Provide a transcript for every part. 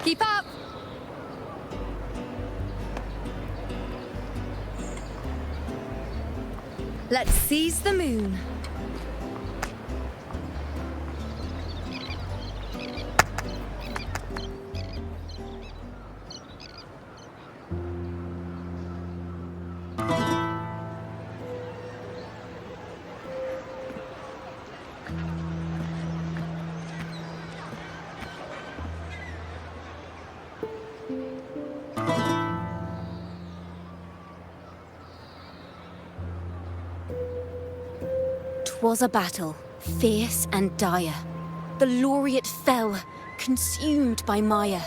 Keep up! Let's seize the moon. Was a battle, fierce and dire. The laureate fell, consumed by mire.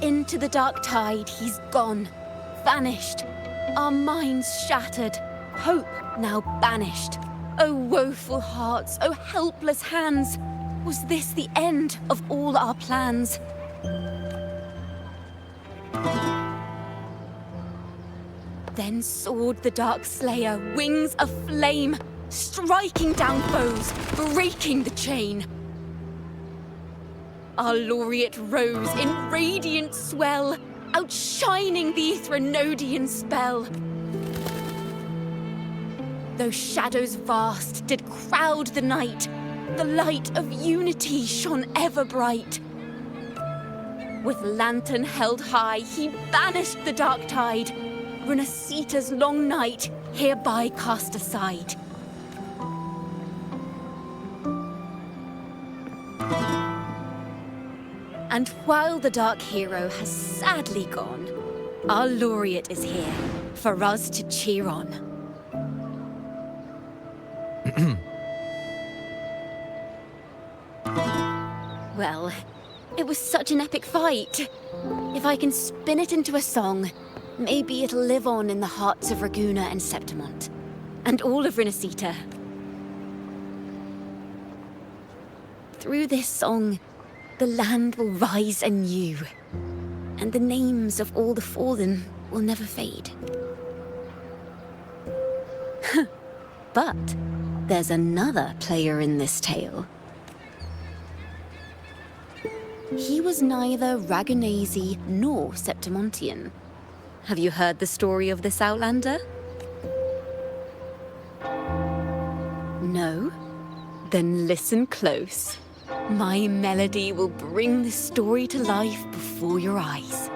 Into the dark tide he's gone, vanished. Our minds shattered, hope now banished. Oh woeful hearts, oh helpless hands, was this the end of all our plans? Then soared the Dark Slayer, wings aflame, striking down foes, breaking the chain. Our laureate rose in radiant swell, outshining the Threnodian spell. Though shadows vast did crowd the night, the light of unity shone ever bright. With lantern held high, he banished the dark tide, Renasita's long night, hereby cast aside. And while the dark hero has sadly gone, our laureate is here for us to cheer on. Well, it was such an epic fight. If I can spin it into a song, maybe it'll live on in the hearts of Raguna and Septimont, and all of Renasita. Through this song, the land will rise anew, and the names of all the fallen will never fade. But there's another player in this tale. He was neither Ragunese nor Septimontian. Have you heard the story of this outlander? No? Then listen close. My melody will bring this story to life before your eyes.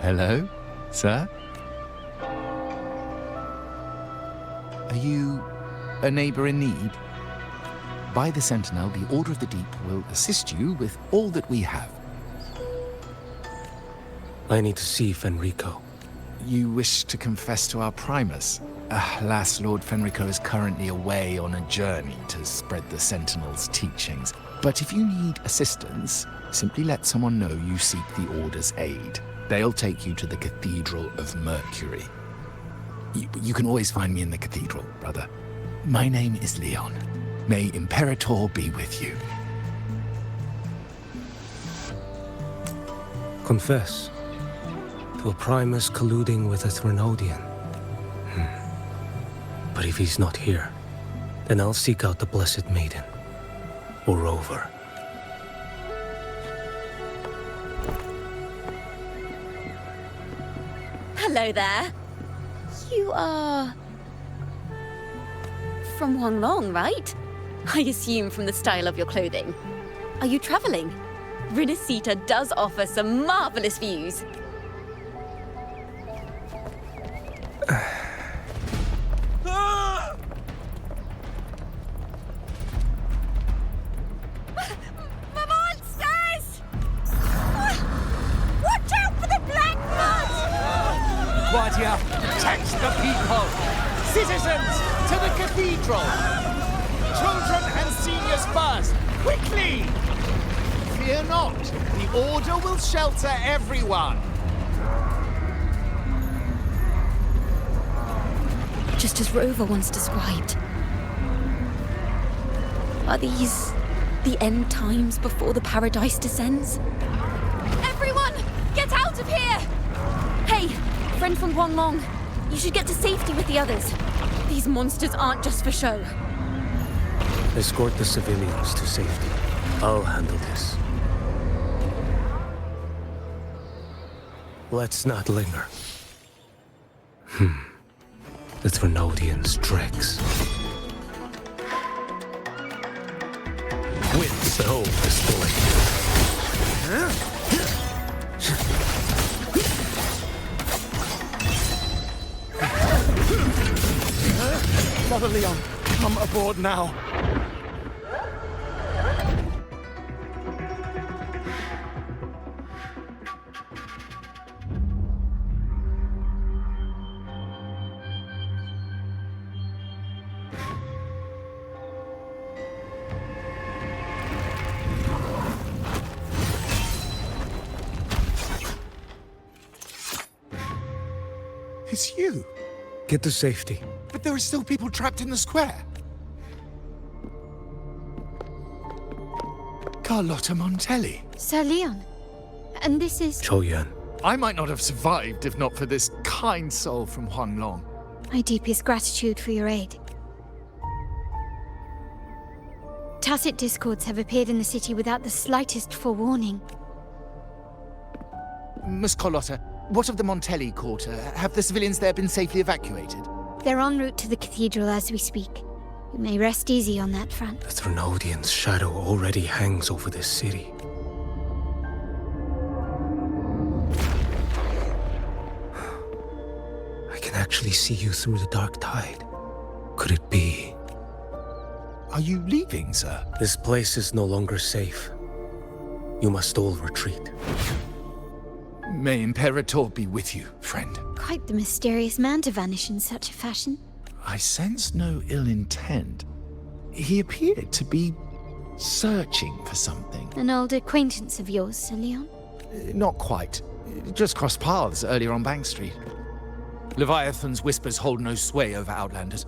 Hello, sir? Are you a neighbor in need? By the Sentinel, the Order of the Deep will assist you with all that we have. I need to see Fenrico. You wish to confess to our Primus? Alas, Lord Fenrico is currently away on a journey to spread the Sentinel's teachings. But if you need assistance, simply let someone know you seek the Order's aid. They'll take you to the Cathedral of Mercury. You can always find me in the cathedral, brother. My name is Leon. May Imperator be with you. Confess to a Primus colluding with a Threnodian. But if he's not here, then I'll seek out the Blessed Maiden. Or Rover. Hello there. You are... from Huanglong, right? I assume from the style of your clothing. Are you traveling? Renasita does offer some marvelous views. Protect the people! Citizens, to the cathedral! Children and seniors first! Quickly! Fear not. The Order will shelter everyone. Just as Rover once described. Are these the end times before the paradise descends? Everyone, get out of here! Hey, friend from Guanglong, you should get to safety with the others. These monsters aren't just for show. Escort the civilians to safety. I'll handle this. Let's not linger. The Thrunodians' dregs. With the whole display. Brother Leon, come aboard now. It's you. Get to safety. But there are still people trapped in the square. Carlotta Montelli. Sir Leon. And this is... Qiuyuan. I might not have survived if not for this kind soul from Huanglong. My deepest gratitude for your aid. Tacit discords have appeared in the city without the slightest forewarning. Miss Carlotta, what of the Montelli quarter? Have the civilians there been safely evacuated? They're en route to the cathedral as we speak. You may rest easy on that front. The Thrunodians' shadow already hangs over this city. I can actually see you through the dark tide. Could it be? Are you leaving, sir? This place is no longer safe. You must all retreat. May Imperator be with you, friend. Quite the mysterious man to vanish in such a fashion. I sense no ill intent. He appeared to be searching for something. An old acquaintance of yours, Sir Leon? Not quite. Just crossed paths earlier on Bank Street. Leviathan's whispers hold no sway over Outlanders.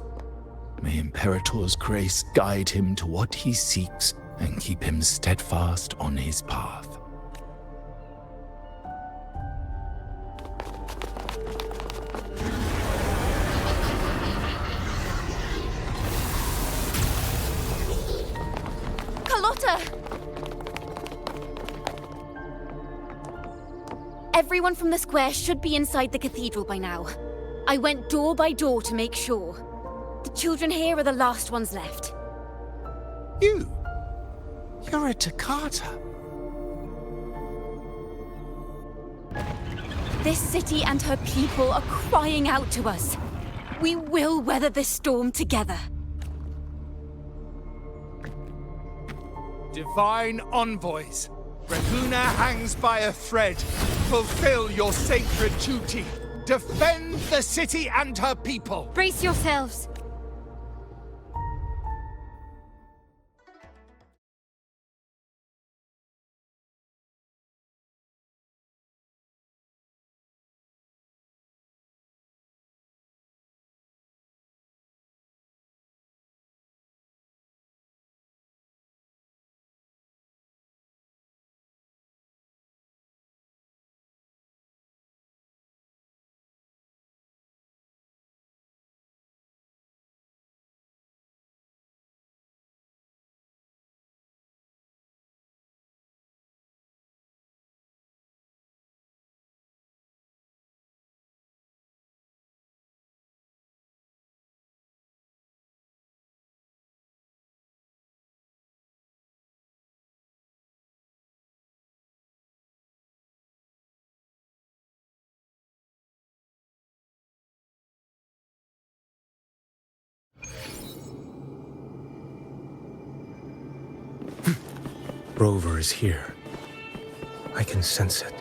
May Imperator's grace guide him to what he seeks and keep him steadfast on his path. Carlotta! Everyone from the square should be inside the cathedral by now. I went door by door to make sure. The children here are the last ones left. You? You're a Toccata. This city and her people are crying out to us. We will weather this storm together. Divine envoys, Raguna hangs by a thread. Fulfill your sacred duty. Defend the city and her people. Brace yourselves. Rover is here. I can sense it.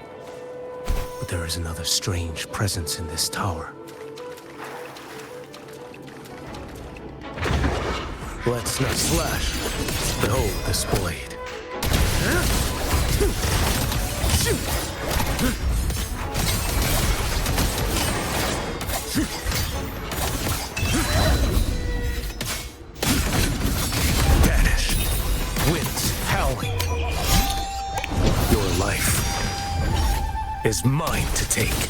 But there is another strange presence in this tower. Let's not slash. Behold this blade. Vanish. Winds howling. Your life is mine to take.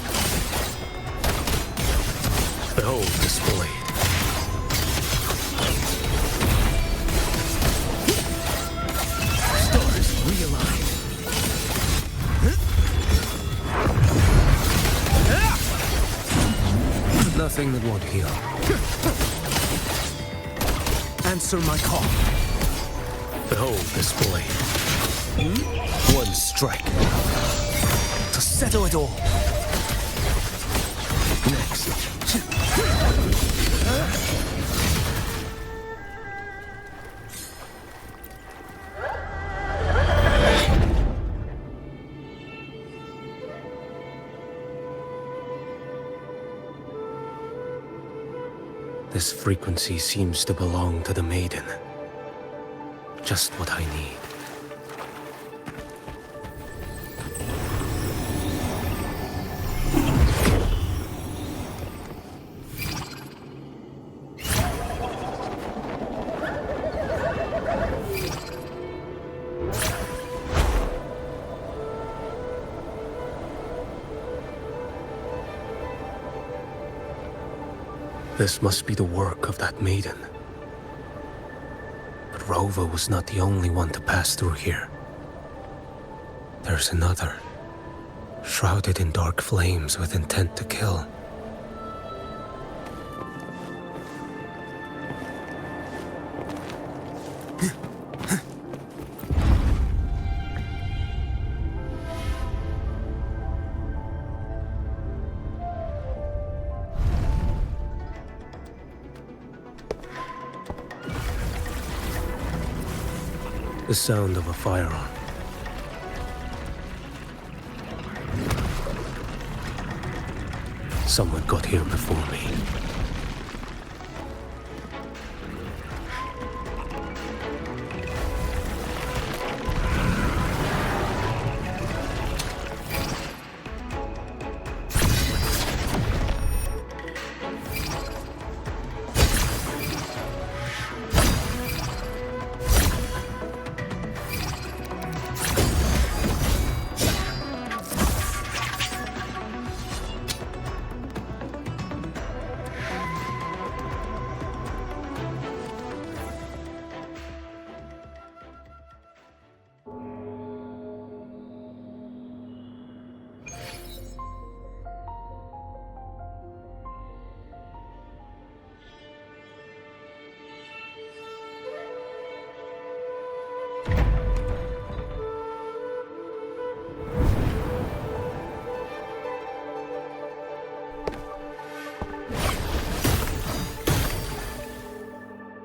Behold this blade. Stars realign. Nothing that won't heal. Answer my call. Behold this blade. One strike to settle it all. Next. This frequency seems to belong to the maiden. Just what I need. This must be the work of that maiden. But Rova was not the only one to pass through here. There's another, shrouded in dark flames with intent to kill. The sound of a firearm. Someone got here before me.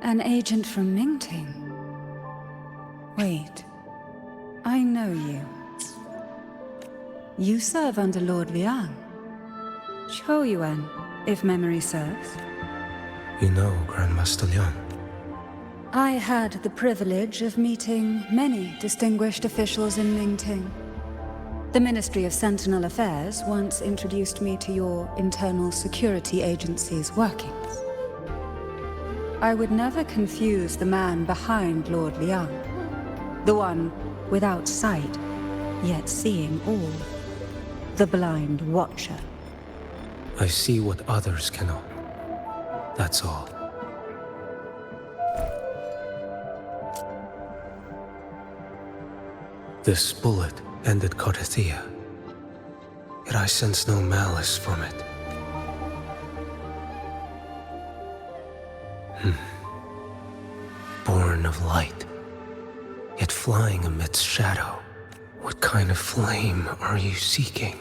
An agent from Mingting? Wait. I know you. You serve under Lord Liang. Qiuyuan, if memory serves. You know Grandmaster Liang. I had the privilege of meeting many distinguished officials in Mingting. The Ministry of Sentinel Affairs once introduced me to your internal security agency's workings. I would never confuse the man behind Lord Liang, the one without sight, yet seeing all, the blind watcher. I see what others cannot. That's all. This bullet ended Qiuyuan, yet I sense no malice from it. Born of light, yet flying amidst shadow. What kind of flame are you seeking?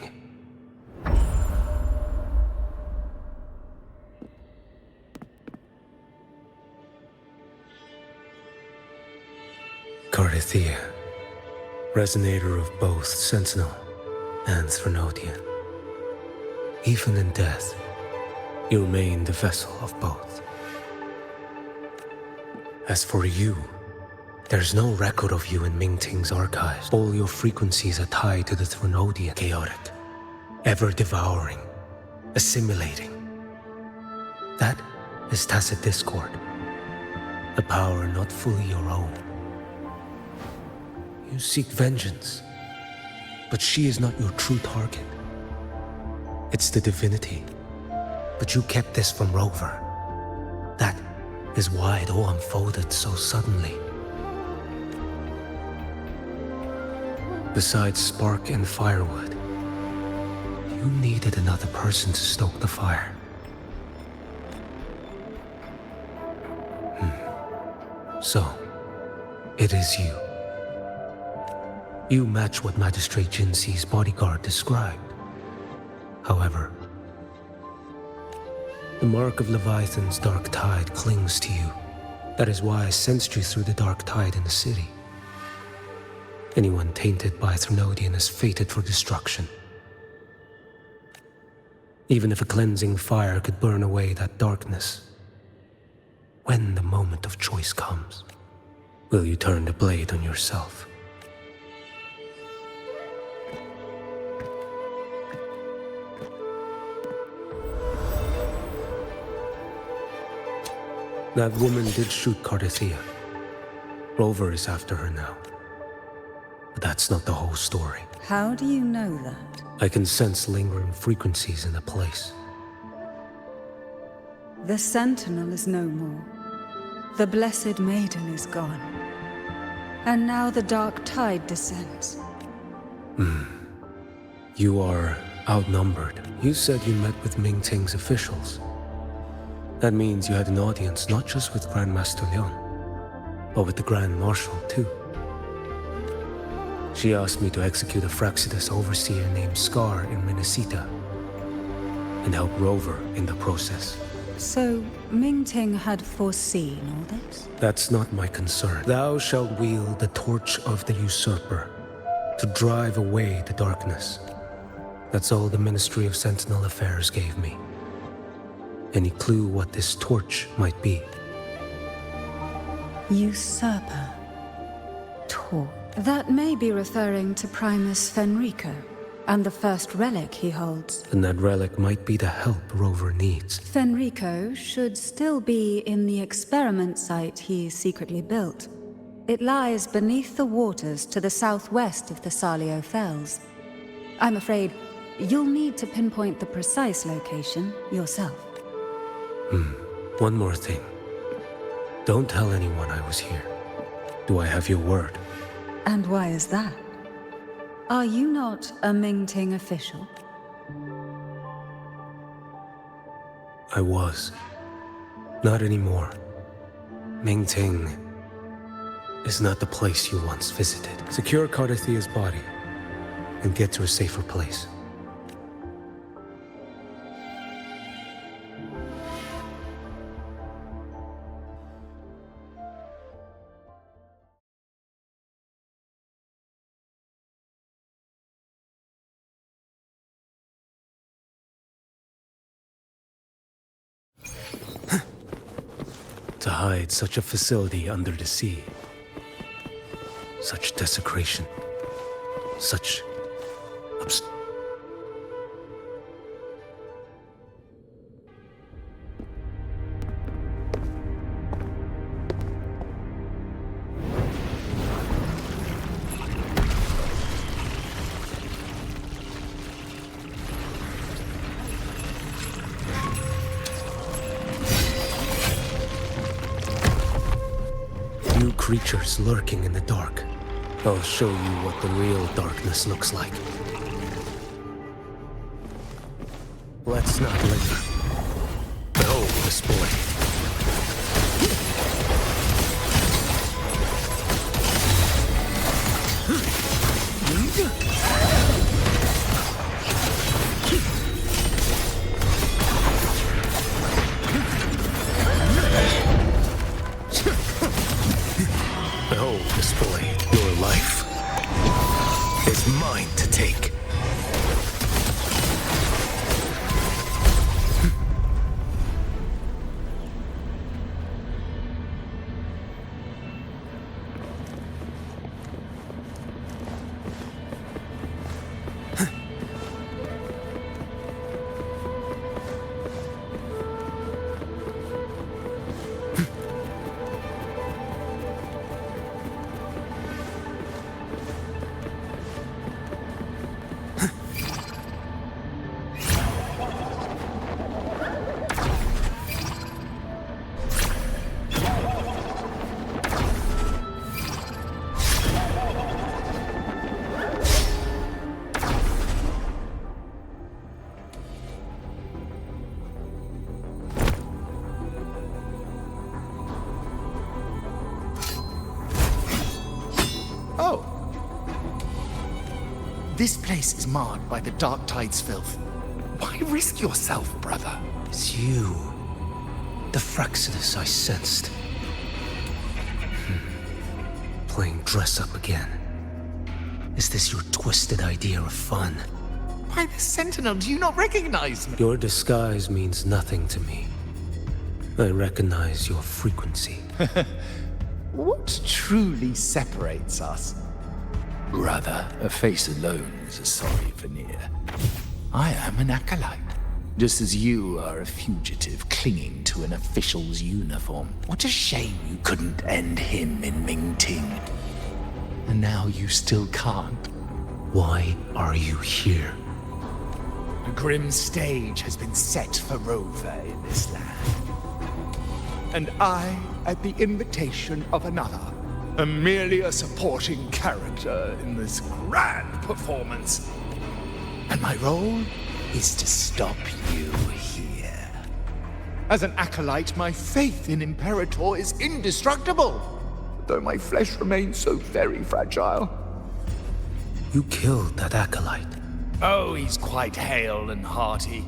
Qiuyuan, resonator of both Sentinel and Threnodian. Even in death, you remain the vessel of both. As for you, there's no record of you in Mingting's archives. All your frequencies are tied to the Threnodian, chaotic, ever-devouring, assimilating. That is tacit discord, a power not fully your own. You seek vengeance, but she is not your true target. It's the divinity, but you kept this from Rover. That is why it all unfolded so suddenly. Besides spark and firewood, you needed another person to stoke the fire. So, it is you. You match what Magistrate Jinxi's bodyguard described. However, the mark of Leviathan's dark tide clings to you. That is why I sensed you through the dark tide in the city. Anyone tainted by Threnodian is fated for destruction. Even if a cleansing fire could burn away that darkness, when the moment of choice comes, will you turn the blade on yourself? That woman did shoot Cardathia. Rover is after her now. But that's not the whole story. How do you know that? I can sense lingering frequencies in the place. The Sentinel is no more. The Blessed Maiden is gone. And now the dark tide descends. You are outnumbered. You said you met with Mingting's officials. That means you had an audience not just with Grandmaster Leon, but with the Grand Marshal too. She asked me to execute a Fraxidus overseer named Scar in Minnesota and help Rover in the process. So, Mingting had foreseen all this? That's not my concern. Thou shalt wield the torch of the usurper to drive away the darkness. That's all the Ministry of Sentinel Affairs gave me. Any clue what this torch might be? Usurper. Torch. That may be referring to Primus Fenrico, and the first relic he holds. And that relic might be the help Rover needs. Fenrico should still be in the experiment site he secretly built. It lies beneath the waters to the southwest of the Salio Fells. I'm afraid you'll need to pinpoint the precise location yourself. One more thing. Don't tell anyone I was here. Do I have your word? And why is that? Are you not a Mingting official? I was. Not anymore. Mingting is not the place you once visited. Secure Cardathia's body and get to a safer place. To hide such a facility under the sea. Such desecration. Such creatures lurking in the dark. I'll show you what the real darkness looks like. Let's not linger. Behold this boy. Behold this blade. Your life is mine to take. This place is marred by the Dark Tide's filth. Why risk yourself, brother? It's you. The Fraxidus I sensed. Playing dress-up again. Is this your twisted idea of fun? Why, the Sentinel, do you not recognize me? Your disguise means nothing to me. I recognize your frequency. What truly separates us? Brother, a face alone is a sorry veneer. I am an acolyte, just as you are a fugitive clinging to an official's uniform. What a shame you couldn't end him in Mingting. And now you still can't. Why are you here? A grim stage has been set for Rover in this land. And I, at the invitation of another, am merely a supporting character in this grand performance. And my role is to stop you here. As an acolyte, my faith in Imperator is indestructible, though my flesh remains so very fragile. You killed that acolyte. Oh, he's quite hale and hearty.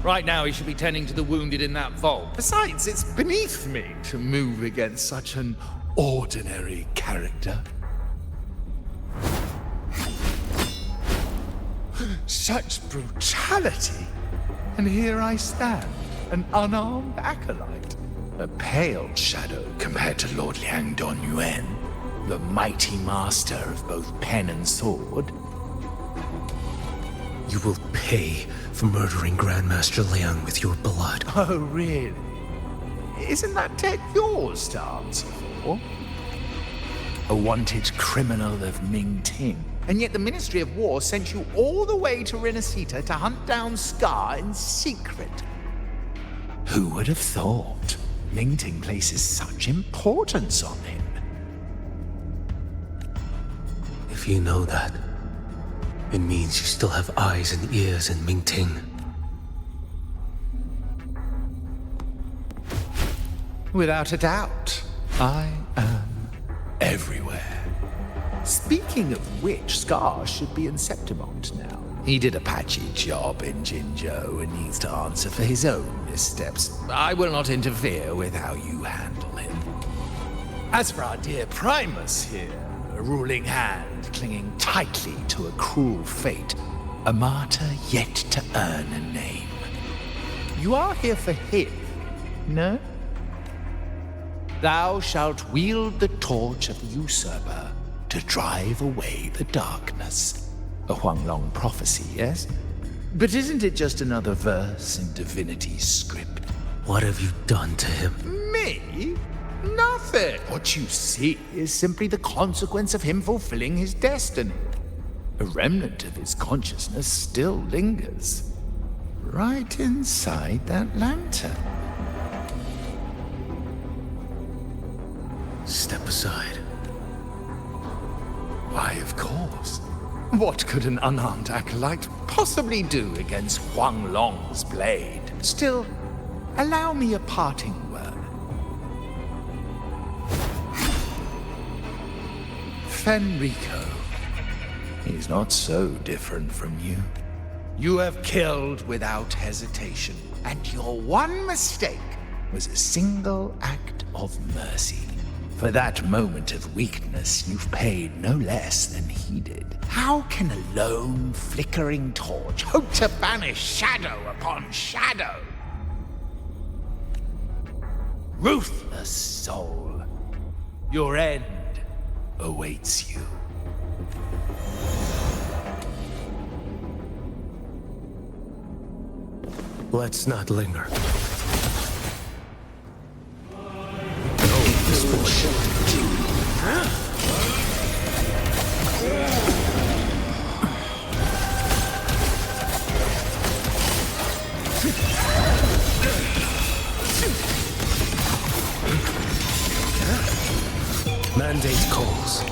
Right now, he should be tending to the wounded in that vault. Besides, it's beneath me to move against such an ordinary character. Such brutality! And here I stand, an unarmed acolyte. A pale shadow compared to Lord Liang Donyuan, the mighty master of both pen and sword. You will pay for murdering Grandmaster Liang with your blood. Oh, really? Isn't that tech yours to answer for? A wanted criminal of Mingting. And yet the Ministry of War sent you all the way to Renacita to hunt down Scar in secret. Who would have thought? Mingting places such importance on him. If you know that, it means you still have eyes and ears in Mingting. Without a doubt, I am everywhere. Speaking of which, Scar should be in Septimont now. He did a patchy job in Jinzhou and needs to answer for his own missteps. I will not interfere with how you handle him. As for our dear Primus here, a ruling hand clinging tightly to a cruel fate, a martyr yet to earn a name. You are here for him, no? Thou shalt wield the torch of the usurper to drive away the darkness. A Huanglong prophecy, yes? But isn't it just another verse in divinity's script? What have you done to him? Me? Nothing. What you see is simply the consequence of him fulfilling his destiny. A remnant of his consciousness still lingers. Right inside that lantern. Step aside. Why, of course. What could an unarmed acolyte possibly do against Huang Long's blade? Still, allow me a parting word. Fenrico, he's not so different from you. You have killed without hesitation, and your one mistake was a single act of mercy. For that moment of weakness, you've paid no less than he did. How can a lone, flickering torch hope to banish shadow upon shadow? Ruthless soul, your end awaits you. Let's not linger. Mandate calls.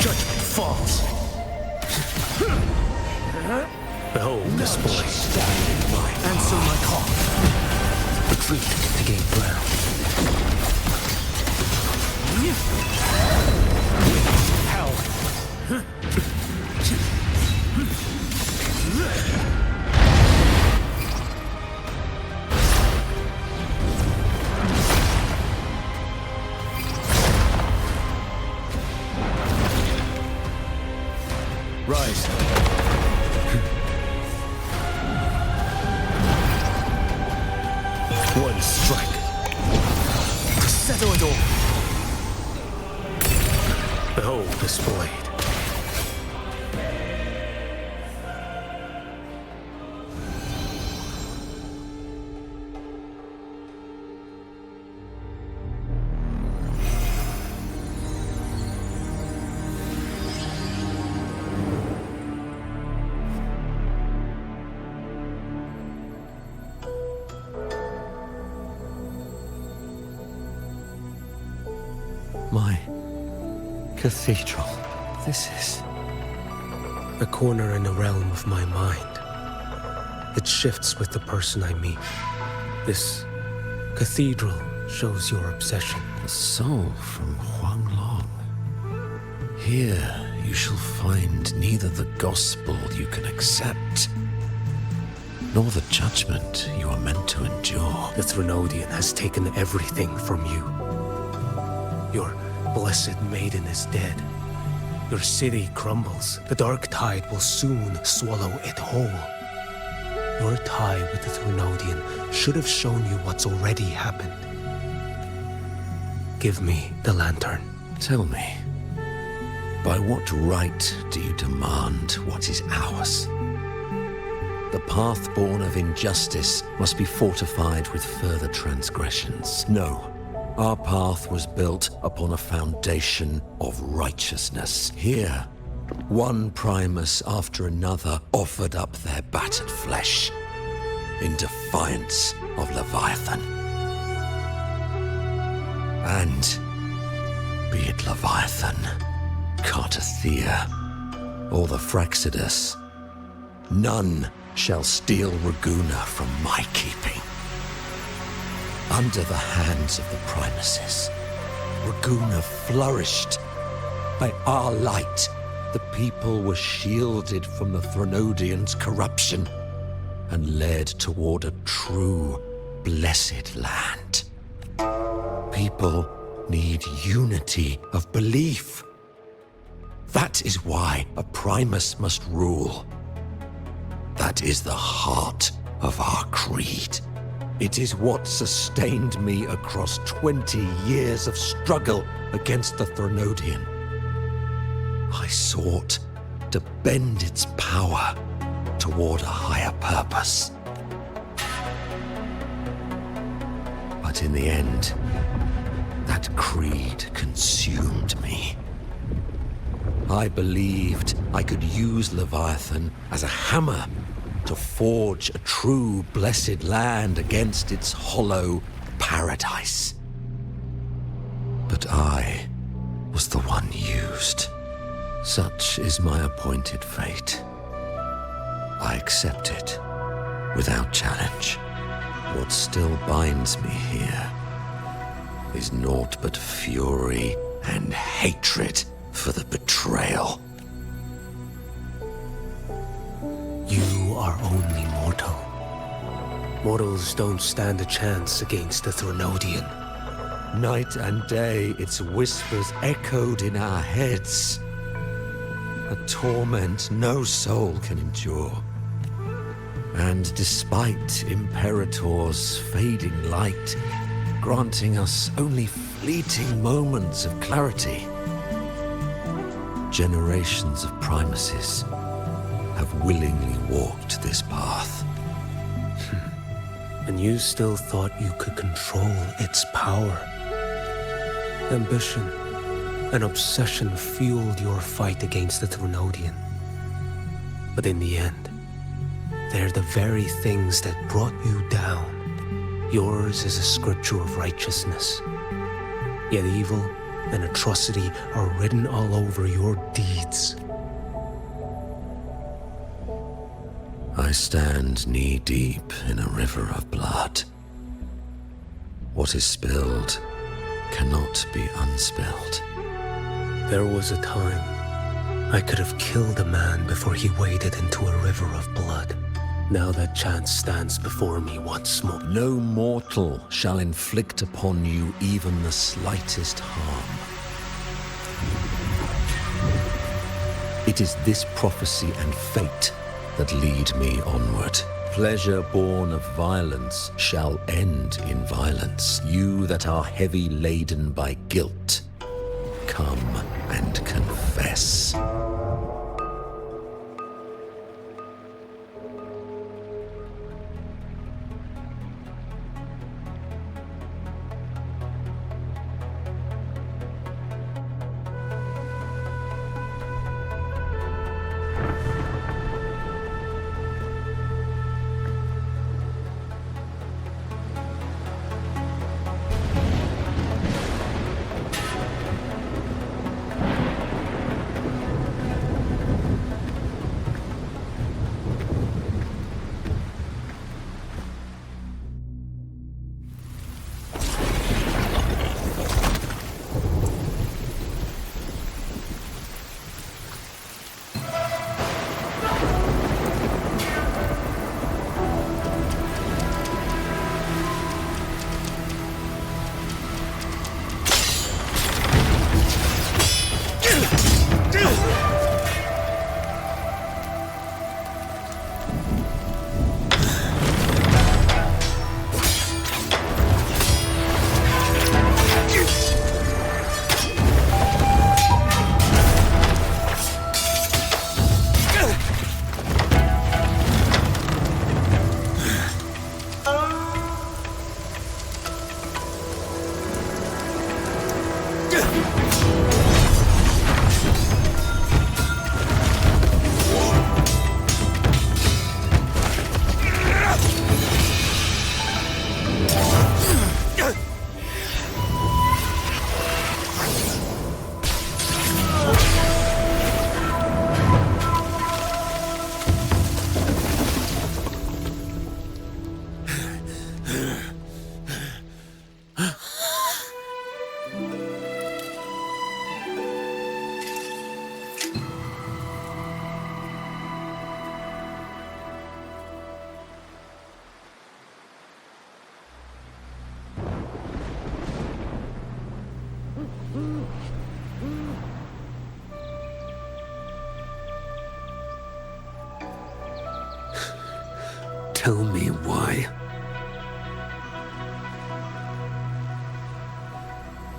Judgment falls. Behold this boy. Answer my call. Retreat to gain ground. Wind, hell. One strike to settle it all. Behold this blade. My cathedral. This is... A corner in the realm of my mind. It shifts with the person I meet. This cathedral shows your obsession. the soul from Huanglong. Here you shall find neither the gospel you can accept, nor the judgment you are meant to endure. The Threnodian has taken everything from you. Your blessed maiden is dead. Your city crumbles. The dark tide will soon swallow it whole. Your tie with the Threnodian should have shown you what's already happened. Give me the lantern. Tell me, by what right do you demand what is ours? The path born of injustice must be fortified with further transgressions. No, our path was built upon a foundation of righteousness. Here, one Primus after another offered up their battered flesh in defiance of Leviathan. And be it Leviathan, Cartathea, or the Fraxidus, none shall steal Raguna from my keeping. Under the hands of the Primuses, Raguna flourished. By our light, the people were shielded from the Threnodians' corruption and led toward a true, blessed land. People need unity of belief. That is why a Primus must rule. That is the heart of our creed. It is what sustained me across 20 years of struggle against the Threnodian. I sought to bend its power toward a higher purpose. But in the end, that creed consumed me. I believed I could use Leviathan as a hammer to forge a true blessed land against its hollow paradise. But I was the one used. Such is my appointed fate. I accept it without challenge. What still binds me here is naught but fury and hatred for the betrayal. You are only mortal. Mortals don't stand a chance against the Threnodian. Night and day, its whispers echoed in our heads. A torment no soul can endure. And despite Imperator's fading light, granting us only fleeting moments of clarity, generations of Primuses have willingly walked this path. And you still thought you could control its power. Ambition and obsession fueled your fight against the Threnodian. But in the end, they're the very things that brought you down. Yours is a scripture of righteousness. Yet evil and atrocity are written all over your deeds. I stand knee-deep in a river of blood. What is spilled cannot be unspilled. There was a time I could have killed a man before he waded into a river of blood. Now that chance stands before me once more. No mortal shall inflict upon you even the slightest harm. It is this prophecy and fate that lead me onward. Pleasure born of violence shall end in violence. You that are heavy laden by guilt, come and confess. Tell me why.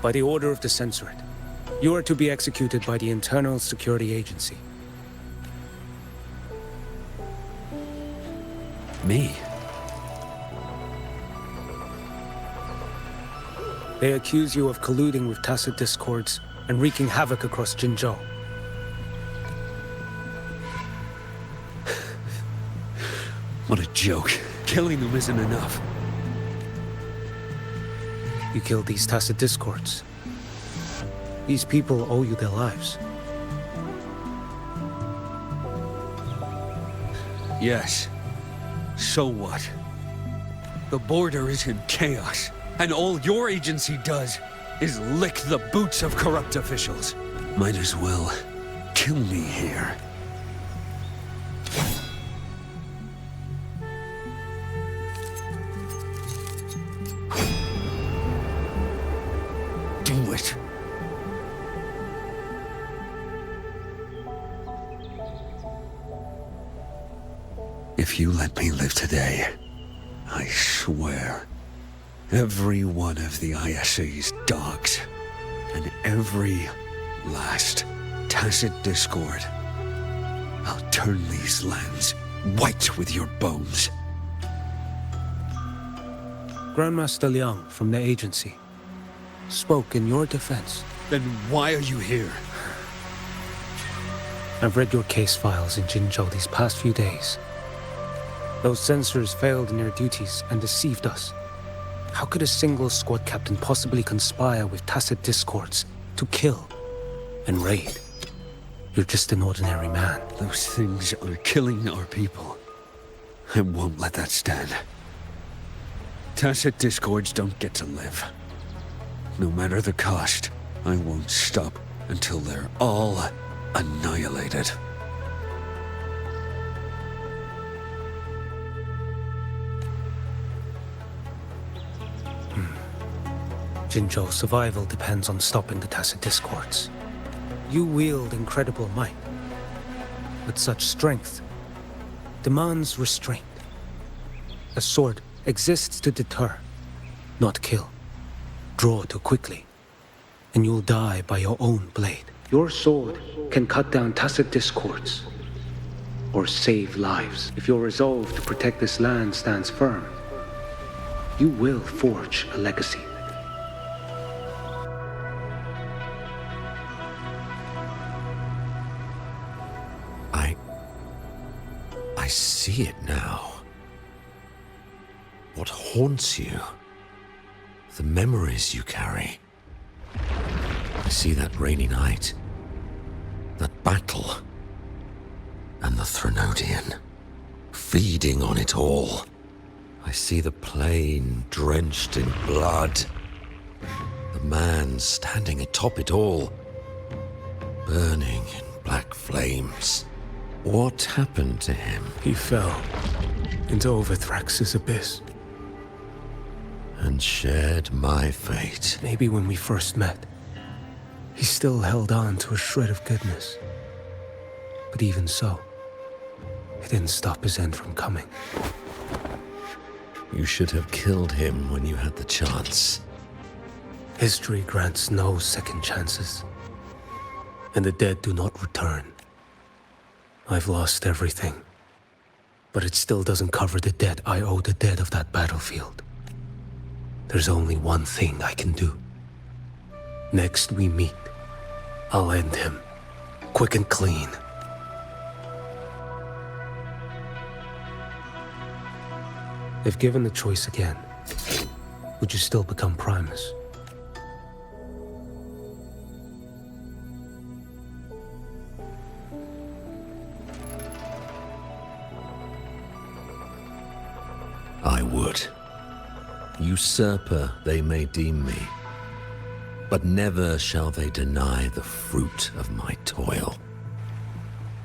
By the order of the Censorate, you are to be executed by the Internal Security Agency. Me? They accuse you of colluding with tacit discords and wreaking havoc across Jinzhou. What a joke. Killing them isn't enough. You killed these tacit discords. These people owe you their lives. Yes. So what? The border is in chaos, and all your agency does is lick the boots of corrupt officials. Might as well kill me here. Do it. If you let me live today, I swear, every one of the ISA's dogs, and every last tacit discord, I'll turn these lands white with your bones. Grandmaster Liang from the agency spoke in your defense. Then why are you here? I've read your case files in Jinzhou these past few days. Those censors failed in their duties and deceived us. How could a single squad captain possibly conspire with tacit discords to kill and raid? You're just an ordinary man. Those things are killing our people. I won't let that stand. Tacit discords don't get to live. No matter the cost, I won't stop until they're all annihilated. Jinzhou's survival depends on stopping the tacit discords. You wield incredible might, but such strength demands restraint. A sword exists to deter, not kill. Draw too quickly, and you'll die by your own blade. Your sword can cut down tacit discords, or save lives. If your resolve to protect this land stands firm, you will forge a legacy. I see it now. What haunts you? The memories you carry. I see that rainy night, that battle, and the Threnodian, feeding on it all. I see the plain drenched in blood, the man standing atop it all, burning in black flames. What happened to him? He fell into Overthrax's abyss. And shared my fate. Maybe when we first met, he still held on to a shred of goodness. But even so, it didn't stop his end from coming. You should have killed him when you had the chance. History grants no second chances, and the dead do not return. I've lost everything, but it still doesn't cover the debt I owe the dead of that battlefield. There's only one thing I can do. Next we meet, I'll end him, quick and clean. If given the choice again, would you still become Primus? I would. Usurper they may deem me, but never shall they deny the fruit of my toil.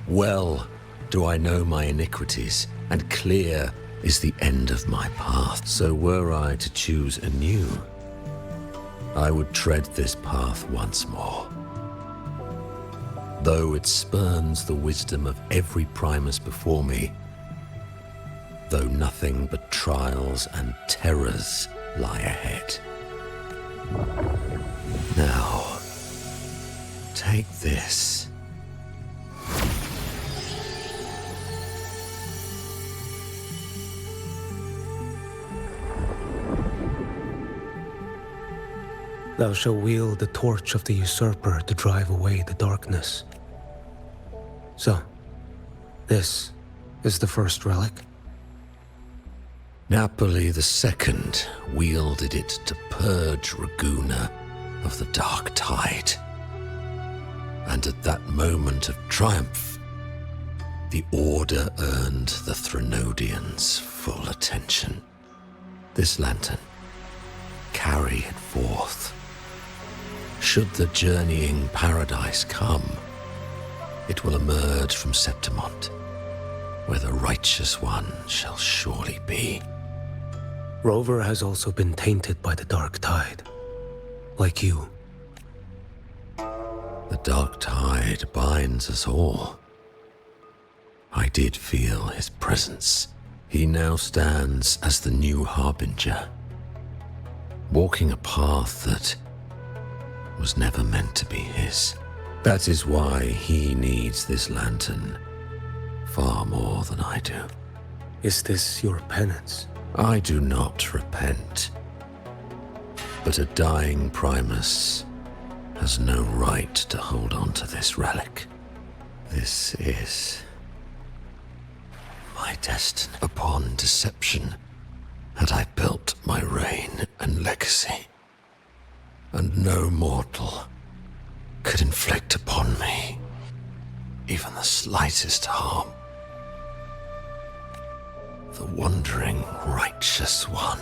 Well do I know my iniquities, and clear is the end of my path. So were I to choose anew, I would tread this path once more. Though it spurns the wisdom of every Primus before me, though nothing but trials and terrors lie ahead. Now, take this. Thou shalt wield the torch of the usurper to drive away the darkness. So, this is the first relic? Napoli II wielded it to purge Raguna of the dark tide. And at that moment of triumph, the Order earned the Threnodians' full attention. This lantern, carry it forth. Should the journeying paradise come, it will emerge from Septimont, where the Righteous One shall surely be. Rover has also been tainted by the dark tide, like you. The dark tide binds us all. I did feel his presence. He now stands as the new harbinger, walking a path that was never meant to be his. That is why he needs this lantern far more than I do. Is this your penance? I do not repent, but a dying Primus has no right to hold on to this relic. This is my destiny. Upon deception had I built my reign and legacy, and no mortal could inflict upon me even the slightest harm. The wandering Righteous One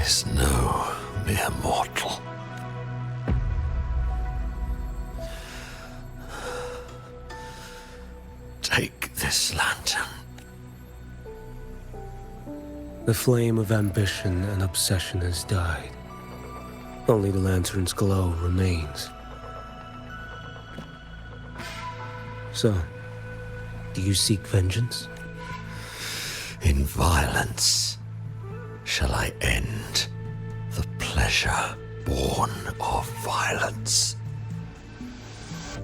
is no mere mortal. Take this lantern. The flame of ambition and obsession has died. Only the lantern's glow remains. So, do you seek vengeance? In violence shall I end the pleasure born of violence.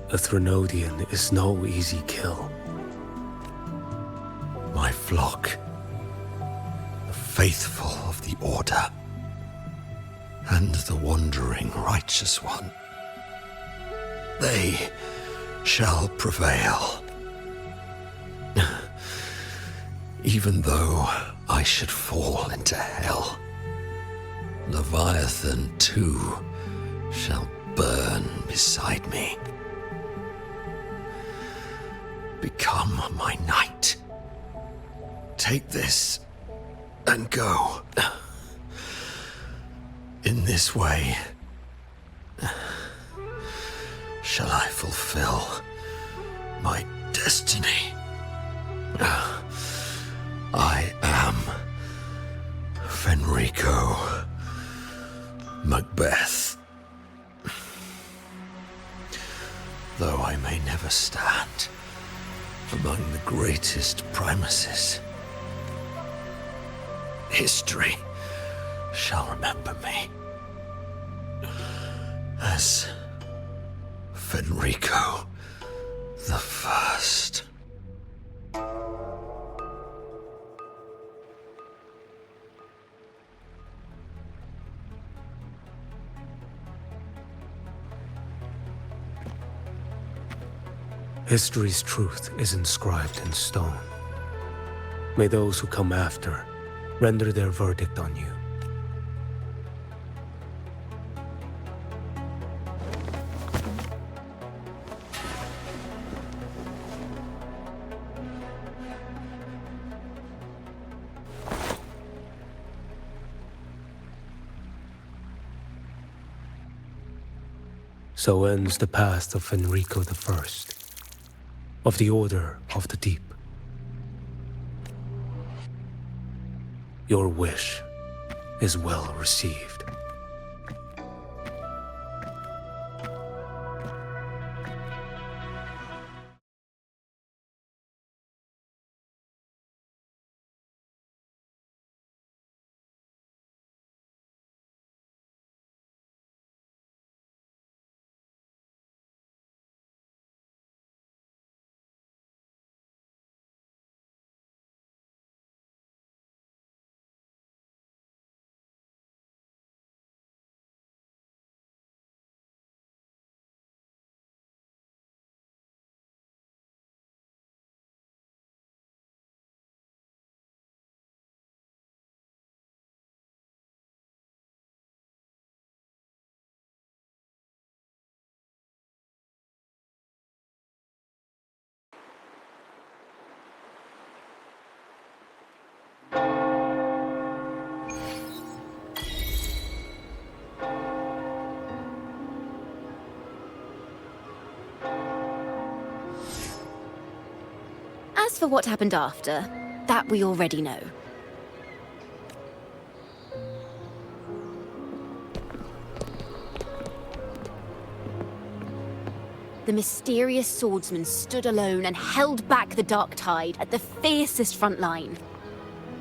A Threnodian is no easy kill. My flock, the faithful of the Order, and the wandering righteous one, they shall prevail. Even though I should fall into hell, Leviathan too shall burn beside me. Become my knight. Take this and go. In this way shall I fulfill my destiny. I am Fenrico Macbeth. Though I may never stand among the greatest primuses, history shall remember me as Fenrico the First. History's truth is inscribed in stone. May those who come after render their verdict on you. So ends the path of Fenrico the First, of the Order of the Deep. Your wish is well received. As for what happened after, that we already know. The mysterious swordsman stood alone and held back the dark tide at the fiercest front line.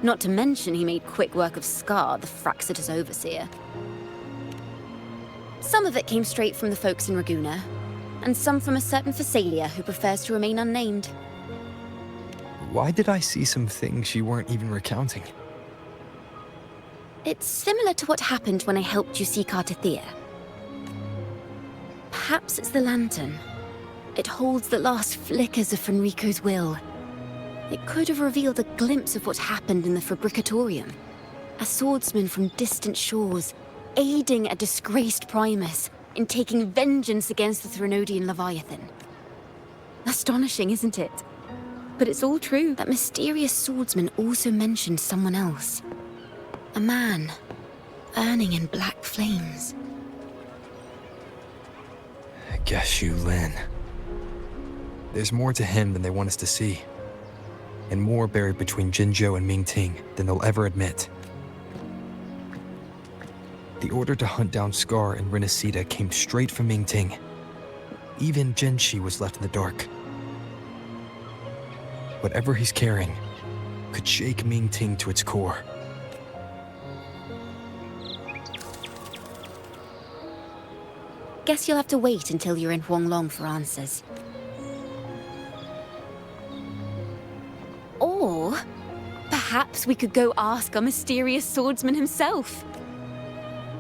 Not to mention he made quick work of Scar, the Fraxidus overseer. Some of it came straight from the folks in Ragusa, and some from a certain Phasalia who prefers to remain unnamed. Why did I see some things you weren't even recounting? It's similar to what happened when I helped you see Thea. Perhaps it's the lantern. It holds the last flickers of Fenrico's will. It could have revealed a glimpse of what happened in the Fabricatorium. A swordsman from distant shores, aiding a disgraced Primus in taking vengeance against the Threnodian Leviathan. Astonishing, isn't it? But it's all true. That mysterious swordsman also mentioned someone else. A man, burning in black flames. Qiuyuan. There's more to him than they want us to see. And more buried between Jinzhou and Mingting than they'll ever admit. The order to hunt down Scar and Rinasida came straight from Mingting. Even Jinshi was left in the dark. Whatever he's carrying, could shake Mingting to its core. Guess you'll have to wait until you're in Huanglong for answers. Or perhaps we could go ask our mysterious swordsman himself.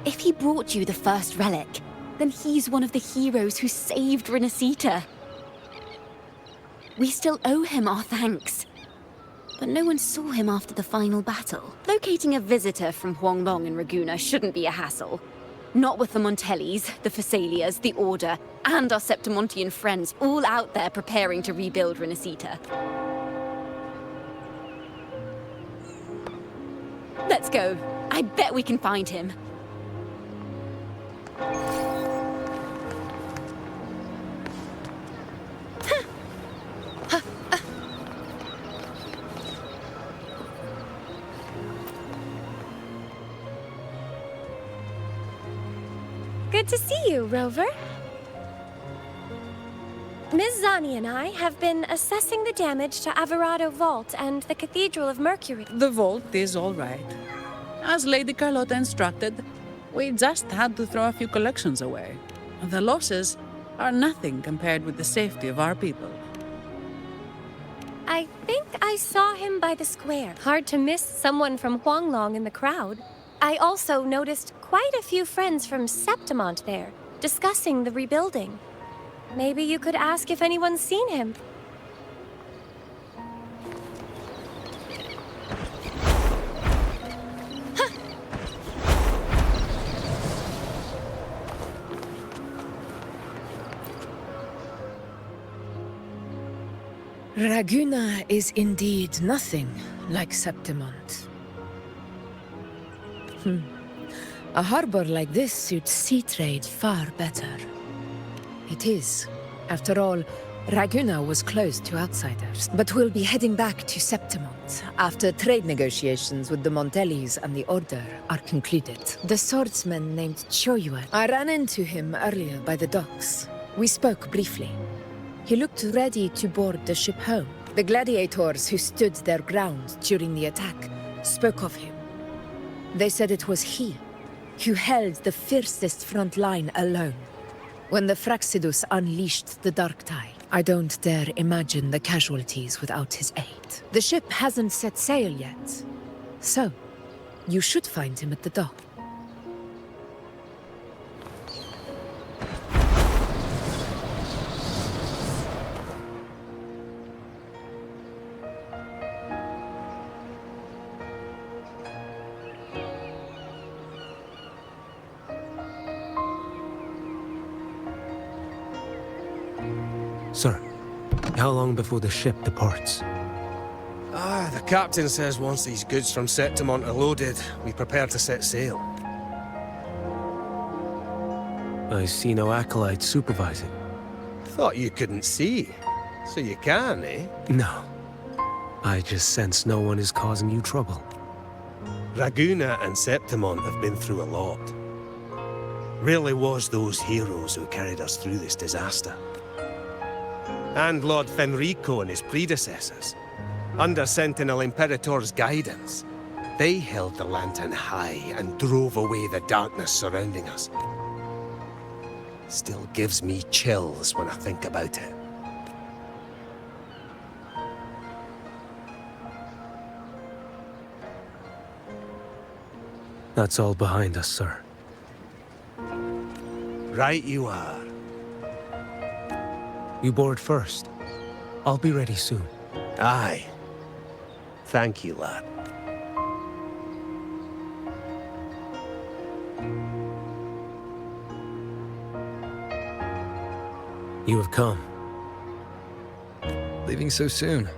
If he brought you the first relic, then he's one of the heroes who saved Renacita. We still owe him our thanks. But no one saw him after the final battle. Locating a visitor from Huanglong and Raguna shouldn't be a hassle. Not with the Montellis, the Phassalias, the Order, and our Septimontian friends all out there preparing to rebuild Renacita. Let's go. I bet we can find him. Good to see you, Rover. Ms. Zani and I have been assessing the damage to Averado Vault and the Cathedral of Mercury. The vault is all right. As Lady Carlotta instructed, we just had to throw a few collections away. The losses are nothing compared with the safety of our people. I think I saw him by the square. Hard to miss someone from Huanglong in the crowd. I also noticed quite a few friends from Septimont there, discussing the rebuilding. Maybe you could ask if anyone's seen him. Raguna is indeed nothing like Septimont. A harbor like this suits sea trade far better. It is. After all, Raguna was closed to outsiders. But we'll be heading back to Septimont after trade negotiations with the Montellis and the Order are concluded. The swordsman named Qiuyuan. I ran into him earlier by the docks. We spoke briefly. He looked ready to board the ship home. The gladiators who stood their ground during the attack spoke of him. They said it was he who held the fiercest front line alone when the Fraxidus unleashed the Dark Tide. I don't dare imagine the casualties without his aid. The ship hasn't set sail yet, so you should find him at the dock. Sir, how long before the ship departs? The captain says once these goods from Septimont are loaded, we prepare to set sail. I see no acolytes supervising. Thought you couldn't see. So you can, eh? No. I just sense no one is causing you trouble. Raguna and Septimont have been through a lot. Really was those heroes who carried us through this disaster. And Lord Fenrico and his predecessors. Under Sentinel Imperator's guidance, they held the lantern high and drove away the darkness surrounding us. Still gives me chills when I think about it. That's all behind us, sir. Right you are. You board first. I'll be ready soon. Aye. Thank you, lad. You have come. Leaving so soon.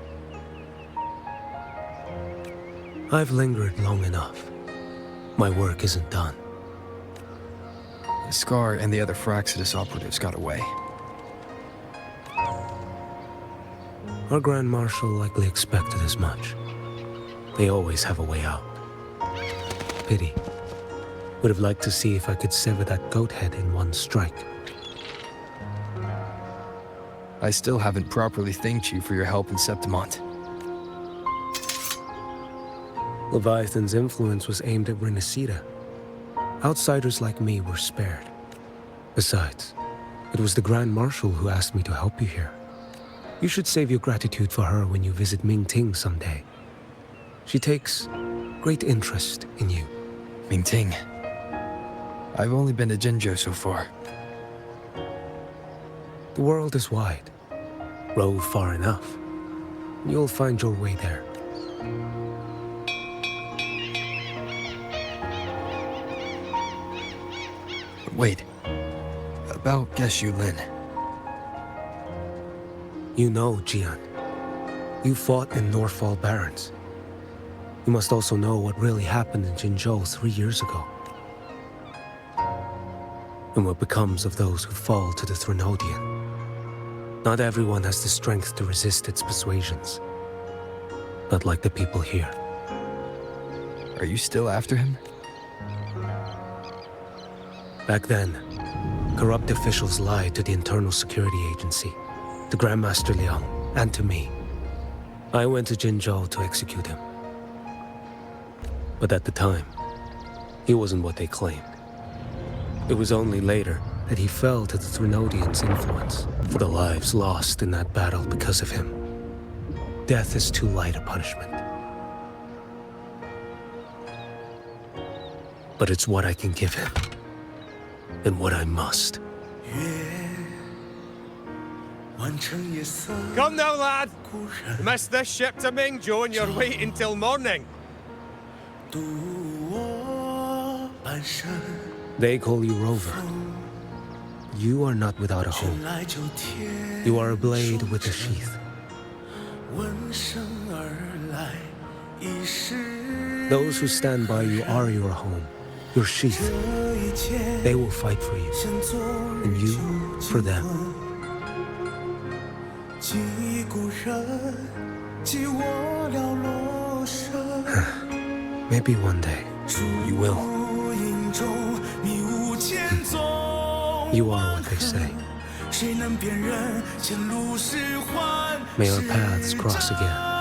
I've lingered long enough. My work isn't done. Scar and the other Fraxidus operatives got away. Our Grand Marshal likely expected as much. They always have a way out. Pity. Would have liked to see if I could sever that goat head in one strike. I still haven't properly thanked you for your help in Septimont. Leviathan's influence was aimed at Renacida. Outsiders like me were spared. Besides, it was the Grand Marshal who asked me to help you here. You should save your gratitude for her when you visit Mingting someday. She takes great interest in you. Mingting. I've only been to Jinzhou so far. The world is wide. Rove far enough. You'll find your way there. Wait. About Qiuyuan. You know, Qiuyuan. You fought in Northfall Barrens. You must also know what really happened in Jinzhou 3 years ago. And what becomes of those who fall to the Threnodian. Not everyone has the strength to resist its persuasions. Not like the people here. Are you still after him? Back then, corrupt officials lied to the Internal Security Agency, to Grandmaster Liang, and to me. I went to Jinzhou to execute him. But at the time, he wasn't what they claimed. It was only later that he fell to the Threnodians' influence, for the lives lost in that battle because of him. Death is too light a punishment. But it's what I can give him, and what I must. Come now, lad! You missed this ship to Mingzhou and you're waiting till morning. They call you Rover. You are not without a home. You are a blade with a sheath. Those who stand by you are your home, your sheath. They will fight for you, and you for them. Maybe one day, you will. You are what they say. May our paths cross again.